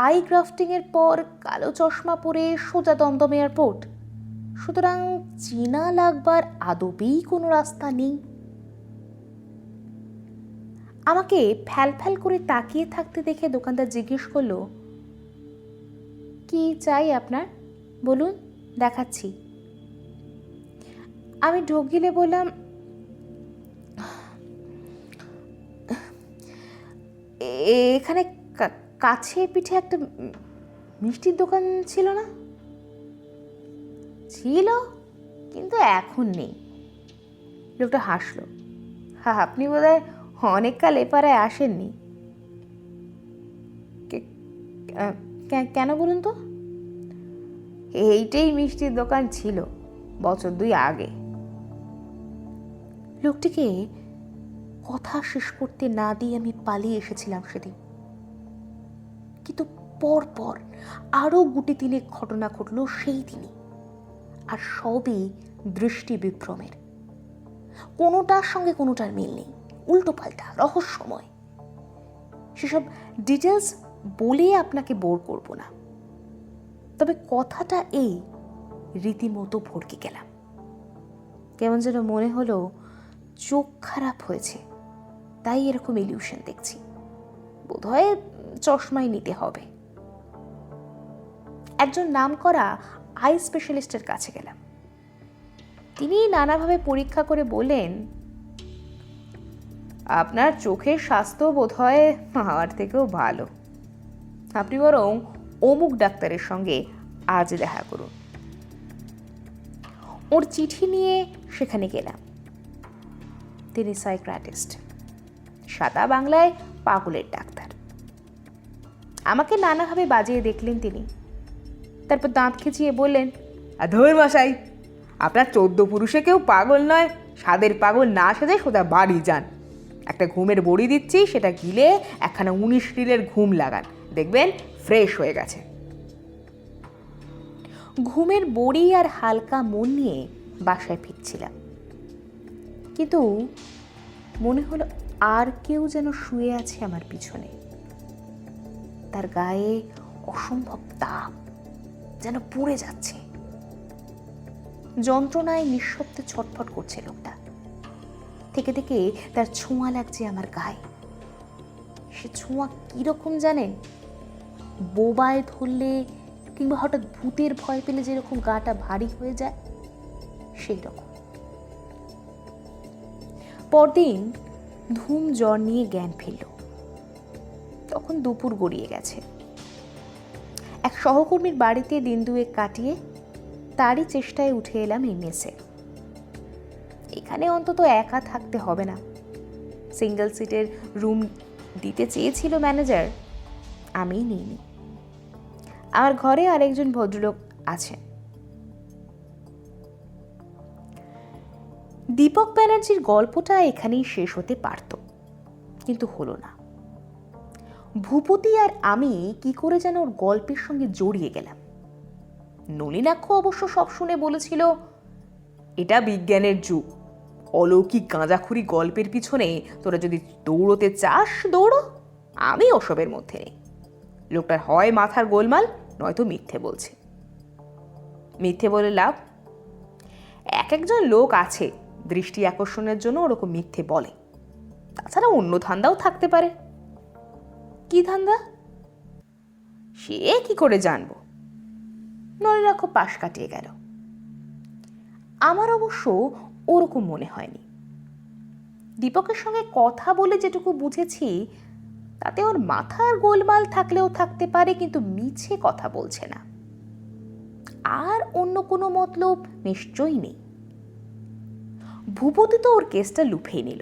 আই গ্রাফটিং এর পর কালো চশমা পরে সোজা দমদম এয়ারপোর্ট। সুতরাং চেনা লাগবার আদবেই কোনো রাস্তা নেই। আমাকে ফ্যাল ফ্যাল করে তাকিয়ে থাকতে দেখে দোকানদার জিজ্ঞেস করলো, কি চাই আপনার, বলুন, দেখাচ্ছি। আমি ঢোক গিলে বললাম, এখানে কাছে পিঠে একটা মিষ্টির দোকান ছিল না? ছিল, কিন্তু এখন নেই। লোকটা হাসলো। আপনি বোধহয় অনেককাল এপাড়ায় আসেননি। কেন বলুন তো? এইটাই মিষ্টির দোকান ছিল বছর 2 আগে। লোকটিকে কথা শেষ করতে না দিয়ে আমি পালিয়ে এসেছিলাম সেদিন। কিন্তু পরপর আরো গুটি 3 ঘটনা ঘটলো সেই দিনই, আর সবই দৃষ্টি বিভ্রমের। কোনোটার সঙ্গে কোনোটার মিল নেই, উল্টো পাল্টা, রহস্যময়। সেসব ডিটেলস বলে আপনাকে বোর করব না। তবে কথাটা এই, রীতিমতো ভড়কে গেলাম। কেমন যেন মনে হলো চোখ খারাপ হয়েছে, তাই এরকম ইলিউশন দেখছি। বোধহয় চশমাই নিতে হবে। একজন নামকরা আই স্পেশালিস্টের কাছে গেলাম। তিনি নানাভাবে পরীক্ষা করে বললেন, আপনার চোখের স্বাস্থ্য বোধহয় আমার থেকেও ভালো। আপনি বরং অমুক ডাক্তারের সঙ্গে আজ দেখা করুন। ওর চিঠি নিয়ে সেখানে গেলাম। তিনি সাইকিয়াট্রিস্ট, সাদা বাংলায় পাগলের ডাক্তার। আমাকে নানাভাবে বাজিয়ে দেখলেন তিনি। তারপর দাঁত খিচিয়ে বললেন, ধুর মশাই, আপনার 14 পুরুষে কেউ পাগল নয়। স্বাদের পাগল না সেজে সোজা বাড়ি যান। একটা ঘুমের বড়ি দিচ্ছি, সেটা গিলে একখানা 19 রিলের ঘুম লাগান, দেখবেন ফ্রেশ হয়ে গেছে। ঘুমের বড়ি আর হালকা মন নিয়ে বাসায় ফিরছিলাম, কিন্তু মনে হলো আর কেউ যেন শুয়ে আছে আমার পিছনে। তার গায়ে অসম্ভব তাপ, যেন পুড়ে যাচ্ছে। যন্ত্রণায় নিঃশব্দে ছটফট করছে লোকটা। থেকে থেকে তার ছোঁয়া লাগছে আমার গায়ে। সে ছোঁয়া কিরকম জানেন? বোবায় ধরলে কিংবা হঠাৎ ভূতের ভয় পেলে যেরকম গাটা ভারী হয়ে যায়, সেই রকম। পরদিন ধুম জ্বর নিয়ে জ্ঞান ফিরল। তখন দুপুর গড়িয়ে গেছে। এক সহকর্মীর বাড়িতে দিন 2 কাটিয়ে তারই চেষ্টায় উঠে এলাম এই মেসে। এখানে অন্তত একা থাকতে হবে না। সিঙ্গেল সিটের রুম দিতে চেয়েছিল ম্যানেজার, আমিই নিইনি। আমার ঘরে আরেকজন ভদ্রলোক আছেন। দীপক ব্যানার্জির গল্পটা এখানেই শেষ হতে পারত, কিন্তু হলো না। ভূপতি আর আমি কি করে যেন ওর গল্পের সঙ্গে জড়িয়ে গেলাম। নলিনাক্ষ অবশ্য সব শুনে বলেছিল, এটা বিজ্ঞানের যুগ, অলৌকিক গাঁজাখুরি গল্পের পিছনে তোরা যদি দৌড়তে চাস দৌড়ো, আমি ওসবের মধ্যে নেই। লোকটার হয় মাথার গোলমাল, নয়তো মিথ্যে বলছে। মিথ্যে বলে লাভ? এক একজন লোক আছে দৃষ্টি আকর্ষণের জন্য ওরকম মিথ্যে বলে, তাছাড়া অন্য ধান্দাও থাকতে পারে। কি ধান্দা সে কি করে জানবো? নলিনাক্ষ পাশ কাটিয়ে গেল। আমার অবশ্য ওরকম মনে হয়নি। দীপকের সঙ্গে কথা বলে যেটুকু বুঝেছি তাতে ওর মাথার গোলমাল থাকলেও থাকতে পারে, কিন্তু মিছে কথা বলছে না। আর অন্য কোনো মতলব নিশ্চয়ই নেই। ভূপতি তো ওর কেসটা লুফে নিল।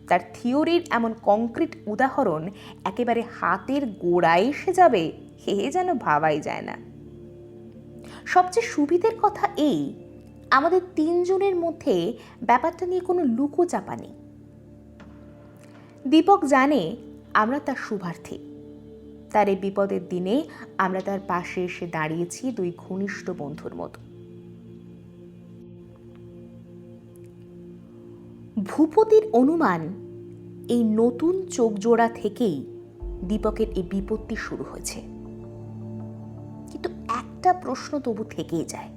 তার থিওরির এমন কংক্রিট উদাহরণ একেবারে হাতের গোড়ায় এসে যাবে হে যেন ভাবাই যায় না। সবচেয়ে সুবিধের কথা এই, আমাদের তিনজনের মধ্যে ব্যাপারটা নিয়ে কোনো লুকোচাপা নেই। দীপক জানে আমরা তার শুভার্থী। তার এই বিপদের দিনে আমরা তার পাশে এসে দাঁড়িয়েছি দুই ঘনিষ্ঠ বন্ধুর মতো। ভূপতির অনুমান, এই নতুন চোখ জোড়া থেকেই দীপকের এই বিপত্তি শুরু হয়েছে। কিন্তু একটা প্রশ্ন তবু থেকেই যায়।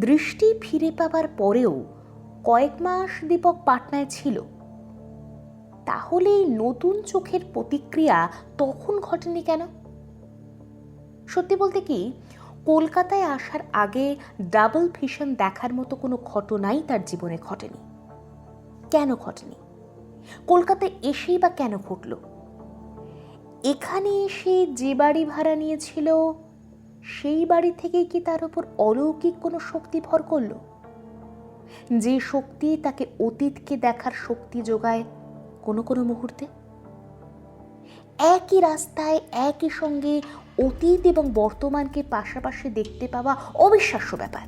দৃষ্টি ফিরে পাবার পরেও কয়েক মাস দীপক পাটনায় ছিল, তাহলে এই নতুন চোখের প্রতিক্রিয়া তখন ঘটেনি কেন? সত্যি বলতে কি, কলকাতায় আসার আগে ডাবল ভিশন দেখার মতো কোনো ঘটনাই তার জীবনে ঘটেনি। কেন ঘটেনি? কলকাতায় এসেই বা কেন ঘটল? এখানে এসে যে বাড়ি ভাড়া নিয়েছিল সেই বাড়ি থেকেই কি তার উপর অলৌকিক কোনো শক্তি ভর করল, যে শক্তি তাকে অতীতকে দেখার শক্তি যোগায় কোনো কোনো মুহূর্তে? একই রাস্তায় একই সঙ্গে অতীত এবং বর্তমানকে পাশাপাশি দেখতে পাওয়া অবিশ্বাস্য ব্যাপার।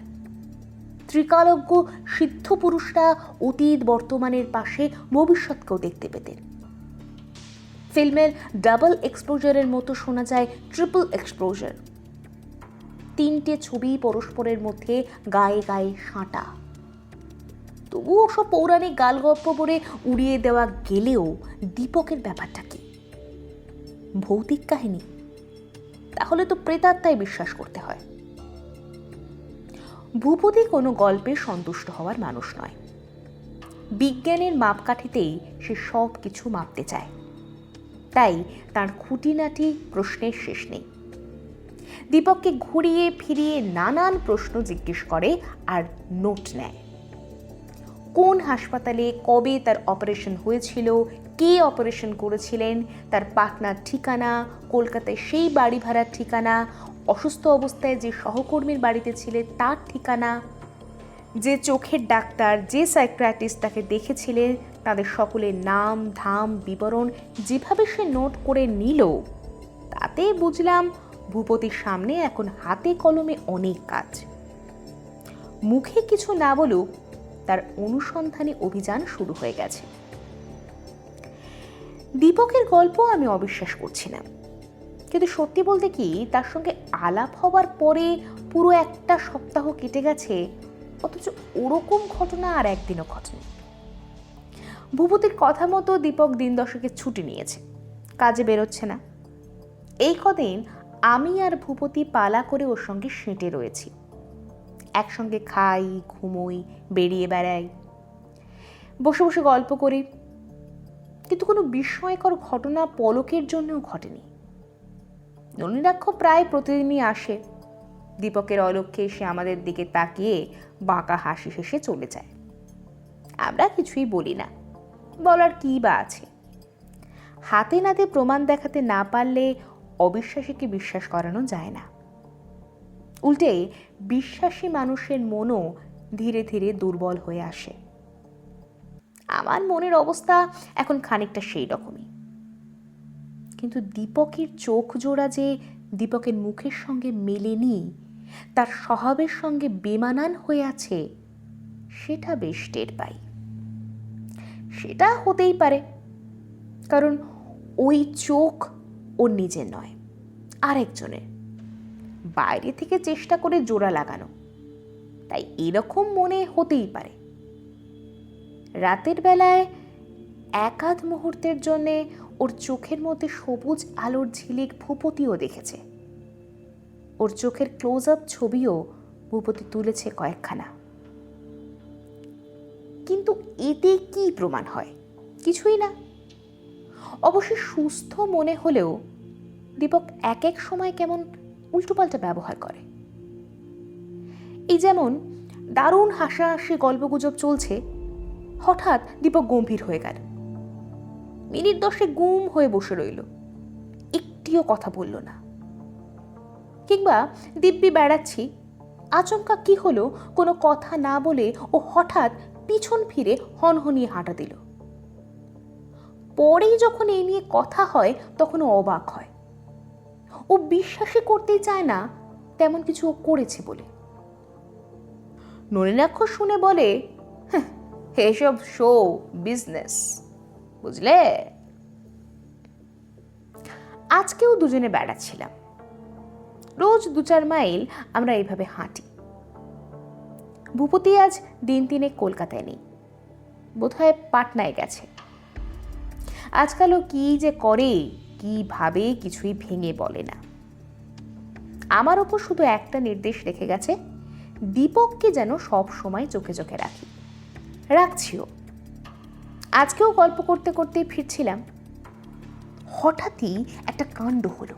ত্রিকালজ্ঞ সিদ্ধ পুরুষরা অতীত বর্তমানের পাশে ভবিষ্যৎকেও দেখতে পেতেন। ফিল্মের ডাবল এক্সপোজারের মতো শোনা যায় ট্রিপল এক্সপোজার। তিনটে ছবি পরস্পরের মধ্যে গায়ে গায়ে সাঁটা। তবুও সব পৌরাণিক গালগপ্প বলে উড়িয়ে দেওয়া গেলেও দীপকের ব্যাপারটা কি? ভৌতিক কাহিনী? তাহলে তো প্রেতাত্মায় বিশ্বাস করতে হয়। ভূপতি কোনো গল্পে সন্তুষ্ট হওয়ার মানুষ নয়। বিজ্ঞানের মাপকাঠিতেই সে সব কিছু মাপতে চায়। তাই তার খুঁটিনাটি প্রশ্নের শেষ নেই। দীপককে ঘুরিয়ে ফিরিয়ে নানান প্রশ্ন জিজ্ঞেস করে আর নোট নেয়। কোন হাসপাতালে কবে তার অপারেশন হয়েছিল, কে অপারেশন করেছিলেন, তার পাটনার ঠিকানা, কলকাতায় সেই বাড়ি ভাড়ার ঠিকানা, অসুস্থ অবস্থায় যে সহকর্মীর বাড়িতে ছিলেন তার ঠিকানা, যে চোখের ডাক্তার, যে সাইকিয়াট্রিস্ট তাকে দেখেছিলেন তাদের সকলের নাম ধাম বিবরণ যেভাবে সে নোট করে নিল, তাতে বুঝলাম ভূপতির সামনে এখন হাতে কলমে অনেক কাজ। মুখে কিছু না বলুক, তার অনুসন্ধানী অভিযান শুরু হয়ে গেছে। দীপকের গল্প আমি অবিশ্বাস করছি না, কিন্তু সত্যি বলতে কি, তার সঙ্গে আলাপ হবার পরে পুরো একটা সপ্তাহ কেটে গেছে, অথচ ওরকম ঘটনা আর একদিনও ঘটেনি। ভূপতির কথা মতো দীপক দিন দশকের ছুটি নিয়েছে, কাজে বেরোচ্ছে না। এই কদিন আমি আর ভূপতি পালা করে ওর সঙ্গে সেঁটে রয়েছি। একসঙ্গে খাই, ঘুমোই, বেরিয়ে বেড়াই, বসে বসে গল্প করি, কিন্তু কোনো বিস্ময়কর ঘটনা পলকের জন্যও ঘটেনি। নলিনাক্ষ প্রায় প্রতিদিনই আসে। দীপকের অলক্ষ্যে এসে আমাদের দিকে তাকিয়ে বাঁকা হাসি হেসে চলে যায়। আমরা কিছুই বলি না, বলার কি বা আছে? হাতে নাতে প্রমাণ দেখাতে না পারলে অবিশ্বাসীকে বিশ্বাস করানো যায় না। উল্টে বিশ্বাসী মানুষের মনও ধীরে ধীরে দুর্বল হয়ে আসে। আমার মনের অবস্থা এখন খানিকটা সেই রকমই। কিন্তু দীপকের চোখ জোড়া যে দীপকের মুখের সঙ্গে মেলেনি, তার স্বভাবের সঙ্গে বেমানান হয়ে আছে, সেটা বেশ টের পাই। সেটা হতেই পারে, কারণ ওই চোখ ওর নিজের নয়, আরেকজনের। বাইরে থেকে চেষ্টা করে জোড়া লাগানো, তাই এরকম মনে হতেই পারে। রাতের বেলায় একাধ মুহূর্তের জন্যে ওর চোখের মধ্যে সবুজ আলোর ঝিলিক ভূপতিও দেখেছে। ওর চোখের ক্লোজ আপ ছবিও ভূপতি তুলেছে কয়েকখানা। কিন্তু এতে কি প্রমাণ হয়? কিছুই না। অবশ্য সুস্থ মনে হলেও দীপক এক এক সময় কেমন উল্টোপাল্টা ব্যবহার করে। এই যেমন দারুণ হাসাহাসি গল্পগুজব চলছে, হঠাৎ দীপক গম্ভীর হয়ে গেল। মিনিট 10 গুম হয়ে বসে রইল, একটিও কথা বলল না। কিংবা দিব্যি বেড়াচ্ছি, আচমকা কি হলো কোনো কথা না বলে ও হঠাৎ পিছন ফিরে হনহনিয়ে হাঁটা দিল। পরেই যখন এই নিয়ে কথা হয় তখন ও অবাক হয়। ও বিশ্বাসই করতেই চায় না তেমন কিছু ও করেছে বলে। নলিনাক্ষ শুনে বলে, এসব শো বিজনেস, বুঝলে? আজকেও দুজনে বেড়াচ্ছিলাম। রোজ 2-4 মাইল আমরা এইভাবে হাঁটি। ভূপতি আজ দিন 3 কলকাতায় নেই, বোধহয় পাটনায় গেছে। আজকালও কি যে করে, কিভাবে কিছুই ভেঙে বলে না। আমার ওপর শুধু একটা নির্দেশ রেখে গেছে, দীপককে যেন সব সময় চোখে চোখে রাখি। রাখছিও। আজকেও গল্প করতে করতেই ফিরছিলাম, হঠাৎই একটা কাণ্ড হলো।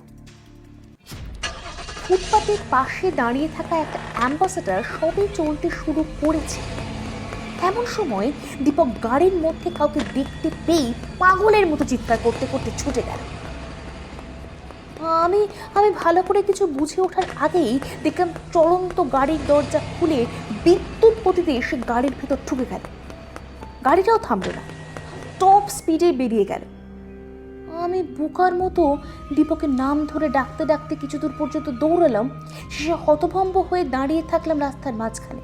ফুটপাতের পাশে দাঁড়িয়ে থাকা একটা অ্যাম্বাসেডর সবে চলতে শুরু করেছে। এমন সময় দীপক গাড়ির মধ্যে কাউকে দেখতে পেয়ে পাগলের মতো চিৎকার করতে করতে ছুটে গেল। আমি ভালো করে কিছু বুঝে ওঠার আগেই দেখলাম চলন্ত গাড়ির দরজা খুলে বিদ্যুৎ গতিতে এসে গাড়ির ভেতর ঢুকে গেল। গাড়িটাও থামল না, টপ স্পিডে বেরিয়ে গেল। আমি বোকার মতো দীপকের নাম ধরে ডাকতে ডাকতে কিছু দূর পর্যন্ত দৌড়ালাম। শেষে হতভম্ব হয়ে দাঁড়িয়ে থাকলাম রাস্তার মাঝখানে।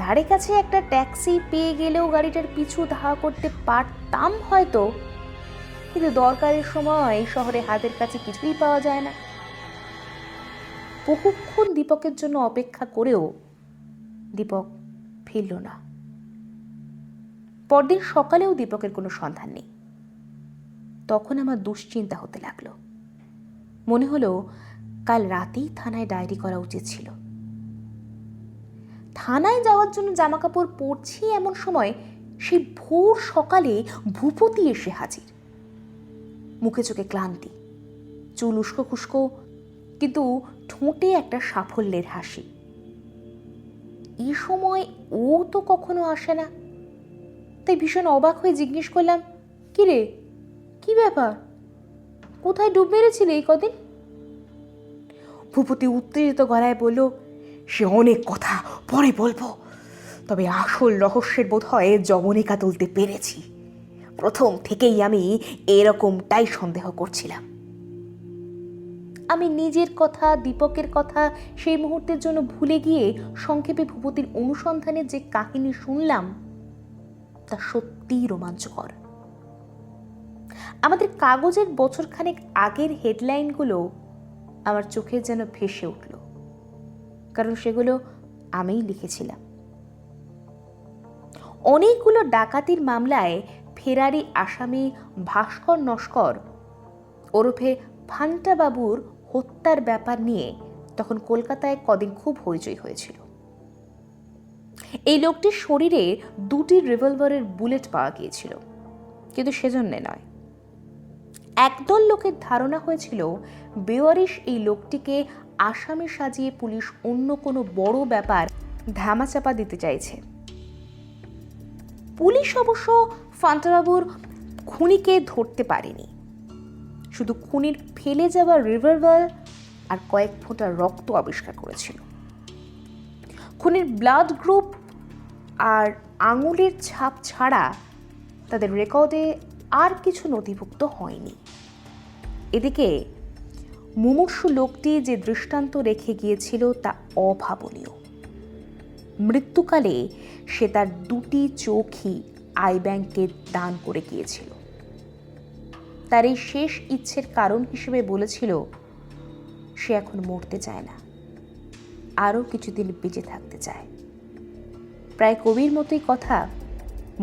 ধারে কাছে একটা ট্যাক্সি পেয়ে গেলেও গাড়িটার পিছু ধাওয়া করতে পারতাম হয়তো, কিন্তু দরকারের সময় শহরে হাতের কাছে কিছুই পাওয়া যায় না। বহুক্ষণ দীপকের জন্য অপেক্ষা করেও দীপক ফিরল না। পরদিন সকালেও দীপকের কোনো সন্ধান নেই। তখন আমার দুশ্চিন্তা হতে লাগলো। মনে হলো কাল রাতেই থানায় ডায়েরি করা উচিত ছিল। থানায় যাওয়ার জন্য জামাকাপড় পরছি এমন সময় সেই ভোর সকালে ভূপতি এসে হাজির। মুখে চোখে ক্লান্তি, চুল উস্কো খুস্কো, কিন্তু ঠোঁটে একটা সাফল্যের হাসি। এই সময় ও তো কখনো আসে না, তাই ভীষণ অবাক হয়ে জিজ্ঞেস করলাম, কি রে, কি ব্যাপার, কোথায় ডুব মেরেছিলে এই কদিন? ভূপতি উত্তেজিত গলায় বলল, সে অনেক কথা পরে বলবো, তবে আসল রহস্যের বোধ হয় জবনিকা তুলতে পেরেছি। প্রথম থেকেই আমি এরকমটাই সন্দেহ করছিলাম। আমি নিজের কথা, দীপকের কথা সেই মুহূর্তের জন্য ভুলে গিয়ে সংক্ষেপে ভূপতির অনুসন্ধানের যে কাহিনী শুনলাম তা সত্যিই রোমাঞ্চকর। আমাদের কাগজের বছরখানেক আগের হেডলাইনগুলো আমার চোখে যেন ভেসে উঠল, কারণ সেগুলো আমিই লিখেছিলাম। অনেকগুলো ডাকাতির মামলায় ফেরারি আসামি ভাস্কর নস্কর ওরফে ফান্টা বাবুর হত্যার ব্যাপার নিয়ে তখন কলকাতায় কদিন খুব হইচই হয়েছিল। এই লোকটির শরীরে 2টি রিভলভারের বুলেট পাওয়া গিয়েছিল, কিন্তু সেজন্য নয়। একদল লোকের ধারণা হয়েছিল বেওয়ারিশ এই লোকটিকে আসামি সাজিয়ে পুলিশ অন্য কোনো বড় ব্যাপার ধামাচাপা দিতে চাইছে। পুলিশ অবশ্য ফান্টাবাবুর খুনিকে ধরতে পারেনি, শুধু খুনির ফেলে যাওয়া রিভলভার আর কয়েক ফোঁটা রক্ত আবিষ্কার করেছিল। খুনির ব্লাড গ্রুপ আর আঙুলের ছাপ ছাড়া তাদের রেকর্ডে আর কিছু নথিভুক্ত হয়নি। এদিকে মুমূর্ষু লোকটি যে দৃষ্টান্ত রেখে গিয়েছিল তা অভাবনীয়। মৃত্যুকালে সে তার 2টি চোখই আই ব্যাংকে দান করে গিয়েছিল। তার এই শেষ ইচ্ছের কারণ হিসেবে বলেছিল সে এখন মরতে চায় না, আরও কিছুদিন বেঁচে থাকতে চায়। প্রায় কবির মতোই কথা,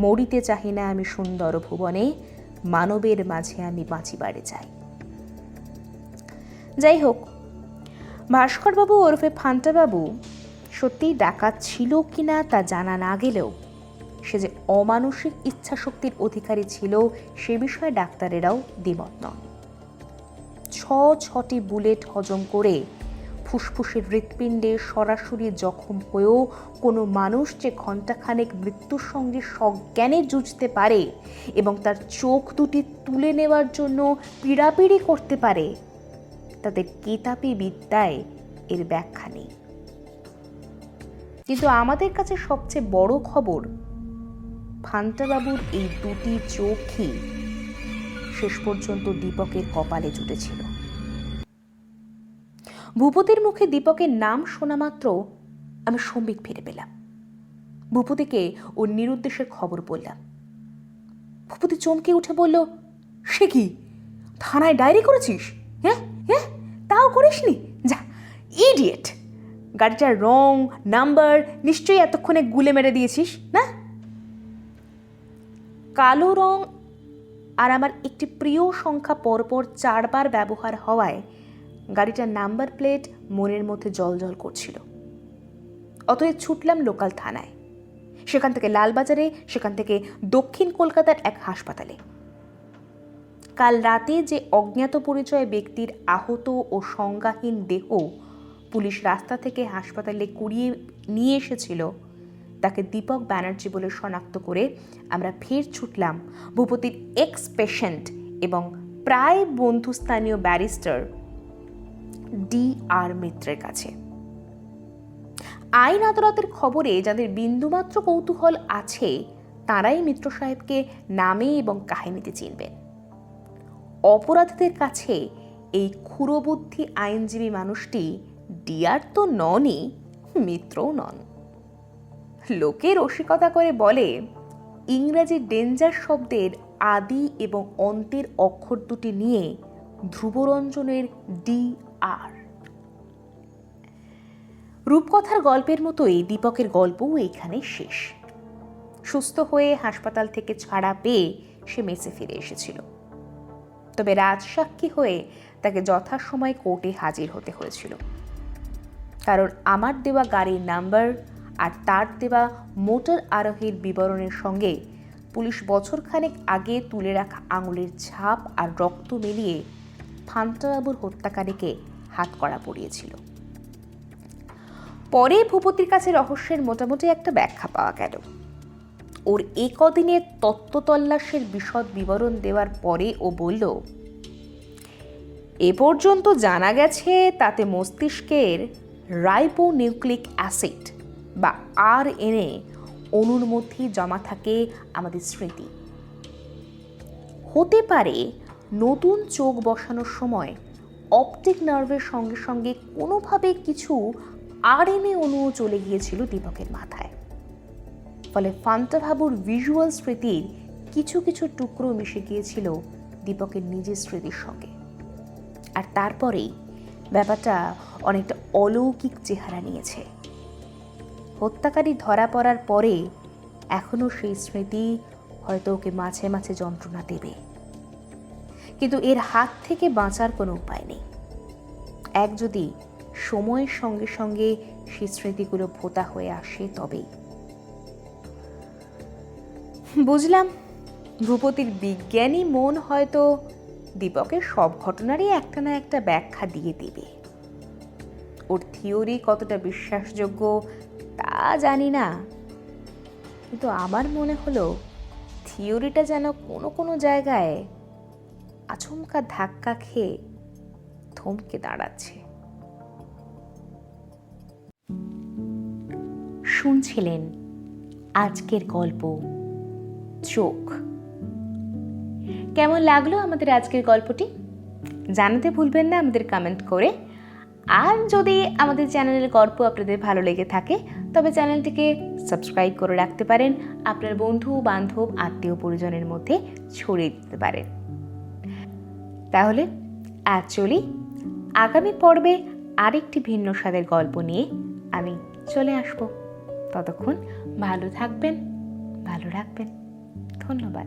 মরিতে চাহি না আমি সুন্দর ভুবনে, মানবের মাঝে আমি বাঁচিবারে চাই। যাই হোক, ভাস্করবাবু ওরফে ফান্টাবাবু সত্যিই ডাকাত ছিল কিনা তা জানা না গেলেও সে যে অমানসিক ইচ্ছাশক্তির অধিকারী ছিল সে বিষয়ে ডাক্তারেরাও দ্বিমত নন। 6টি বুলেট হজম করে ফুসফুসের হৃৎপিণ্ডে সরাসরি জখম হয়েও কোনো মানুষ যে ঘণ্টাখানেক মৃত্যুর সঙ্গে সজ্ঞানে যুঝতে পারে এবং তার চোখ দুটি তুলে নেওয়ার জন্য পীড়াপিড়ি করতে পারে, তাদের কেতাবি বিদ্যায় এর ব্যাখ্যা নেই। কিন্তু আমাদের কাছে সবচেয়ে বড় খবর, ফান্টাবাবুর এই দুটি চোখই শেষ পর্যন্ত দীপকের কপালে জুটেছিল। ভূপতির মুখে দীপকের নাম শোনা মাত্র আমি সম্বিত ফিরে পেলাম। ভূপতিকে ওর নিরুদ্দেশের খবর বললাম। ভূপতি চমকে উঠে বলল, সে কি, থানায় ডায়েরি করেছিস? হ্যাঁ হ্যাঁ, তাও করিসনি? যা ইডিয়েট! গাড়িটার রং নাম্বার নিশ্চয়ই এতক্ষণে গুলে মেরে দিয়েছিস না? কালো রং আর আমার একটি প্রিয় সংখ্যা পরপর 4 বার ব্যবহার হওয়ায় গাড়িটার নাম্বার প্লেট মনের মধ্যে জলজল করছিল। অতএব ছুটলাম লোকাল থানায়, সেখান থেকে লালবাজারে, সেখান থেকে দক্ষিণ কলকাতার এক হাসপাতালে। কাল রাতে যে অজ্ঞাত পরিচয় ব্যক্তির আহত ও সংজ্ঞাহীন দেহ পুলিশ রাস্তা থেকে হাসপাতালে কুড়িয়ে নিয়ে এসেছিল তাকে দীপক ব্যানার্জি বলে শনাক্ত করে আমরা ফের ছুটলাম ভূপতির এক্স পেশেন্ট এবং প্রায় বন্ধুস্থানীয় ব্যারিস্টার D.R. মিত্রের কাছে। আইন আদালতের খবরে যাদের বিন্দুমাত্র কৌতূহল আছে তারাই মিত্র সাহেবকে নামে এবং কাহিনীতে চিনবেন। অপরাধীদের কাছে এই ক্ষুরবুদ্ধি আইনজীবী মানুষটি ডিআর তো ননই, মিত্রও নন। লোকে রসিকতা করে বলে, ইংরেজি ডেঞ্জার শব্দের আদি এবং অন্তের অক্ষর দুটি নিয়ে ধ্রুবরঞ্জনের D.R। রূপকথার গল্পের মতোই দীপকের গল্পও এখানে শেষ। সুস্থ হয়ে হাসপাতাল থেকে ছাড়া পেয়ে সে মেসে ফিরে এসেছিল, তবে রাজসাক্ষী হয়ে তাকে যথাসময়ে কোর্টে হাজির হতে হয়েছিল। কারণ আমার দেওয়া গাড়ির নাম্বার আর তার দেওয়া মোটর আরোহীর বিবরণের সঙ্গে পুলিশ বছরখানেক আগে তুলে রাখা আঙুলের ছাপ আর রক্ত মিলিয়ে ফান্টাবাবুর হত্যাকারীকে হাতকড়া পরিয়েছিল। পরে ভূপতির কাছে রহস্যের মোটামুটি একটা ব্যাখ্যা পাওয়া গেল। ওর একদিনের তত্ত্বতল্লাশের বিশদ বিবরণ দেওয়ার পরে ও বলল, এ পর্যন্ত জানা গেছে তাতে মস্তিষ্কের রাইবোনিউক্লিক অ্যাসিড বা RNA অণুর মধ্যে জমা থাকে আমাদের স্মৃতি। হতে পারে নতুন চোখ বসানোর সময় অপটিক নার্ভের সঙ্গে সঙ্গে কোনোভাবে কিছু RNA অণুও চলে গিয়েছিল দীপকের মাথায়। ফলে ফান্টাবাবুর ভিজুয়াল স্মৃতির কিছু কিছু টুকরো মিশে গিয়েছিল দীপকের নিজের স্মৃতির সঙ্গে। আর তারপরেই ব্যাপারটা অনেকটা অলৌকিক চেহারা নিয়েছে। হত্যাকারী ধরা পড়ার পরে এখনো সেই স্মৃতি হয়তো ওকে মাঝে মাঝে যন্ত্রণা দেবে, কিন্তু এর হাত থেকে বাঁচার কোনো উপায় নেই। এক যদি সময়ের সঙ্গে সঙ্গে সেই স্মৃতিগুলো ভোতা হয়ে আসে তবেই। বুঝলাম ভূপতির বিজ্ঞানী মন হয়তো দীপকের সব ঘটনারই একটা না একটা ব্যাখ্যা দিয়ে দেবে। ওর থিওরি কতটা বিশ্বাসযোগ্য তা জানি না, কিন্তু আমার মনে হলো থিওরিটা যেন কোনো কোনো জায়গায় আচমকা ধাক্কা খেয়ে থমকে দাঁড়াচ্ছে। শুনছিলেন আজকের গল্প চোখ। কেমন লাগলো আমাদের আজকের গল্পটি জানাতে ভুলবেন না আমাদের কমেন্ট করে। আর যদি আমাদের চ্যানেলের গল্প আপনাদের ভালো লেগে থাকে তবে চ্যানেলটিকে সাবস্ক্রাইব করে রাখতে পারেন, আপনার বন্ধু বান্ধব আত্মীয় পরিজনের মধ্যে ছড়িয়ে দিতে পারেন। তাহলে আজ চলি, আগামী পর্বে আরেকটি ভিন্ন স্বাদের গল্প নিয়ে আমি চলে আসব। ততক্ষণ ভালো থাকবেন, ভালো রাখবেন। ধন্যবাদ।